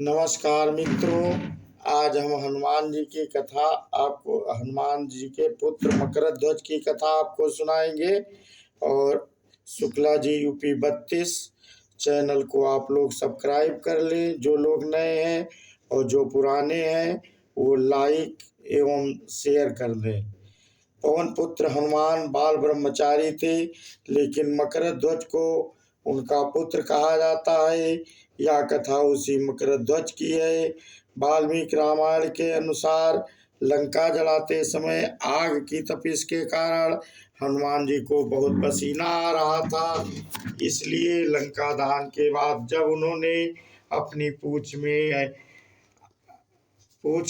नमस्कार मित्रों। आज हम हनुमान जी की कथा आपको हनुमान जी के पुत्र मकरध्वज की कथा आपको सुनाएंगे। और शुक्ला जी यूपी 32 चैनल को आप लोग सब्सक्राइब कर लें, जो लोग नए हैं, और जो पुराने हैं वो लाइक एवं शेयर कर दें। पवन पुत्र हनुमान बाल ब्रह्मचारी थे, लेकिन मकरध्वज को उनका पुत्र कहा जाता है। यह कथा उसी मकरध्वज की है। वाल्मीकि रामायण के अनुसार लंका जलाते समय आग की तपिश के कारण हनुमान जी को बहुत पसीना आ रहा था। इसलिए लंका दहन के बाद जब उन्होंने अपनी पूंछ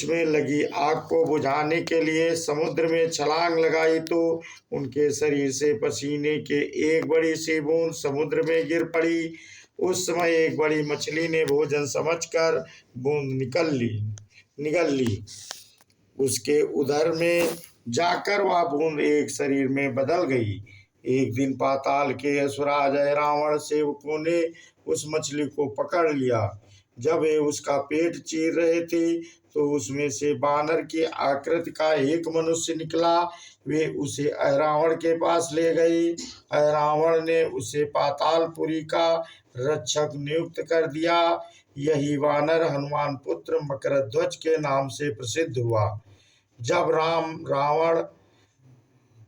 में लगी आग को बुझाने के लिए समुद्र में छलांग लगाई, तो उनके शरीर से पसीने के एक बड़ी सी बूंद समुद्र में गिर पड़ी। उस समय एक बड़ी मछली ने भोजन समझकर बूंद निगल ली। उसके उदर में जाकर वह बूंद एक शरीर में बदल गई। एक दिन पाताल के असुराज रावण सेवकों ने उस मछली को पकड़ लिया। जब वे उसका पेट चीर रहे थे, तो उसमें से बानर की आकृति का एक मनुष्य निकला। वे उसे अहिरावण के पास ले गए। अहिरावण ने उसे पातालपुरी का रक्षक नियुक्त कर दिया। यही वानर हनुमान पुत्र मकरध्वज के नाम से प्रसिद्ध हुआ। जब रावण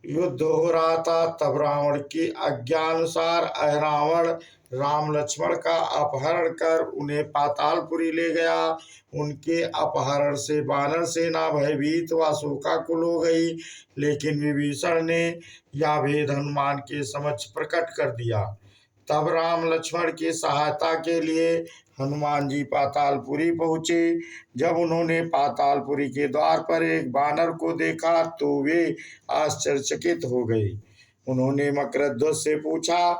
युद्ध हो रहा था, तब रावण की आज्ञानुसार अहिरावण राम लक्ष्मण का अपहरण कर उन्हें पातालपुरी ले गया। उनके अपहरण से वानर सेना भयभीत व शोकाकुल हो गई, लेकिन विभीषण ने यह भेद हनुमान के समक्ष प्रकट कर दिया। तब राम लक्ष्मण की सहायता के लिए हनुमान जी पातालपुरी पहुँचे। जब उन्होंने पातालपुरी के द्वार पर एक बानर को देखा, तो वे आश्चर्यचकित हो गए। उन्होंने मकरध्वज से पूछा।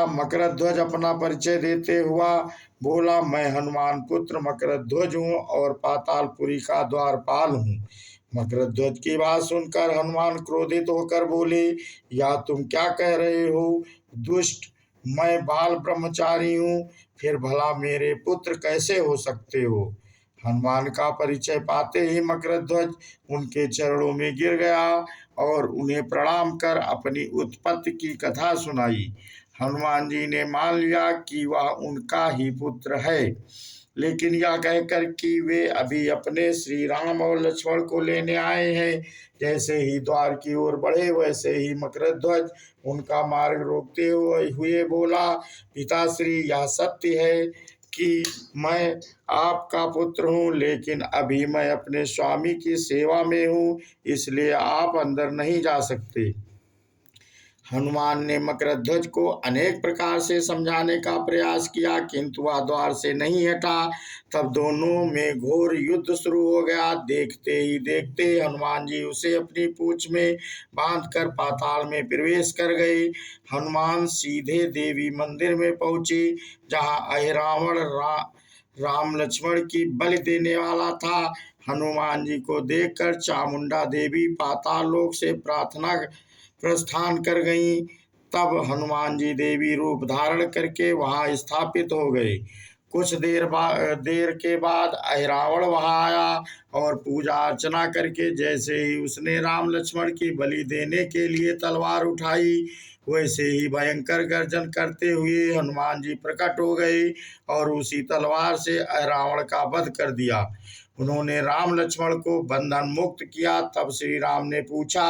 मकरध्वज अपना परिचय देते हुआ बोला, मैं हनुमान पुत्र मकरध्वज हूँ और पातालपुरी का द्वारपाल हूँ। मकरध्वज की बात सुनकर हनुमान क्रोधित होकर बोले, या तुम क्या कह रहे हो दुष्ट? मैं बाल ब्रह्मचारी हूँ, फिर भला मेरे पुत्र कैसे हो सकते हो? हनुमान का परिचय पाते ही मकरध्वज उनके चरणों में गिर गया और उन्हें प्रणाम कर अपनी उत्पत्ति की कथा सुनाई। हनुमान जी ने मान लिया कि वह उनका ही पुत्र है, लेकिन यह कहकर कि वे अभी अपने श्री राम और लक्ष्मण को लेने आए हैं। जैसे ही द्वार की ओर बढ़े, वैसे ही मकरध्वज उनका मार्ग रोकते हुए बोला, पिताश्री, यह सत्य है कि मैं आपका पुत्र हूँ, लेकिन अभी मैं अपने स्वामी की सेवा में हूँ, इसलिए आप अंदर नहीं जा सकते। हनुमान ने मकरध्वज को अनेक प्रकार से समझाने का प्रयास किया, किंतु वह द्वार से नहीं हटा। तब दोनों में घोर युद्ध शुरू हो गया। देखते ही देखते हनुमान जी उसे अपनी पूंछ में बांधकर पाताल में प्रवेश कर गए। हनुमान सीधे देवी मंदिर में पहुंचे, जहां अहिरावण राम लक्ष्मण की बलि देने वाला था। हनुमान जी को देखकर चामुंडा देवी पाताल लोक से प्रस्थान कर गईं। तब हनुमान जी देवी रूप धारण करके वहां स्थापित हो गए। कुछ देर के बाद अहिरावण वहां आया और पूजा अर्चना करके जैसे ही उसने राम लक्ष्मण की बलि देने के लिए तलवार उठाई, वैसे ही भयंकर गर्जन करते हुए हनुमान जी प्रकट हो गए और उसी तलवार से अहिरावण का वध कर दिया। उन्होंने राम लक्ष्मण को बंधन मुक्त किया। तब श्री राम ने पूछा,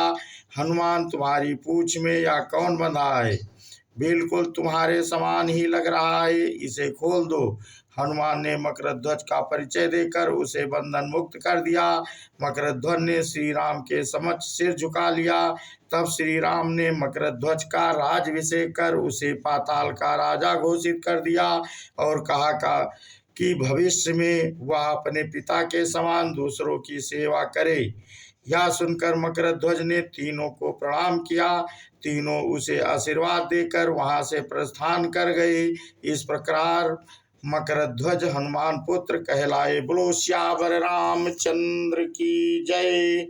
हनुमान, तुम्हारी पूंछ में यह कौन बंधा है? बिल्कुल तुम्हारे समान ही लग रहा है, इसे खोल दो। हनुमान ने मकरध्वज का परिचय देकर उसे बंधन मुक्त कर दिया। मकरध्वज ने श्री राम के समक्ष सिर झुका लिया। तब श्री राम ने मकरध्वज का राज्याभिषेक कर उसे पाताल का राजा घोषित कर दिया और कहा कि भविष्य में वह अपने पिता के समान दूसरों की सेवा करे। यह सुनकर मकरध्वज ने तीनों को प्रणाम किया। तीनों उसे आशीर्वाद देकर वहां से प्रस्थान कर गए। इस प्रकार मकरध्वज हनुमान पुत्र कहलाए। बोलो श्यावर रामचंद्र की जय।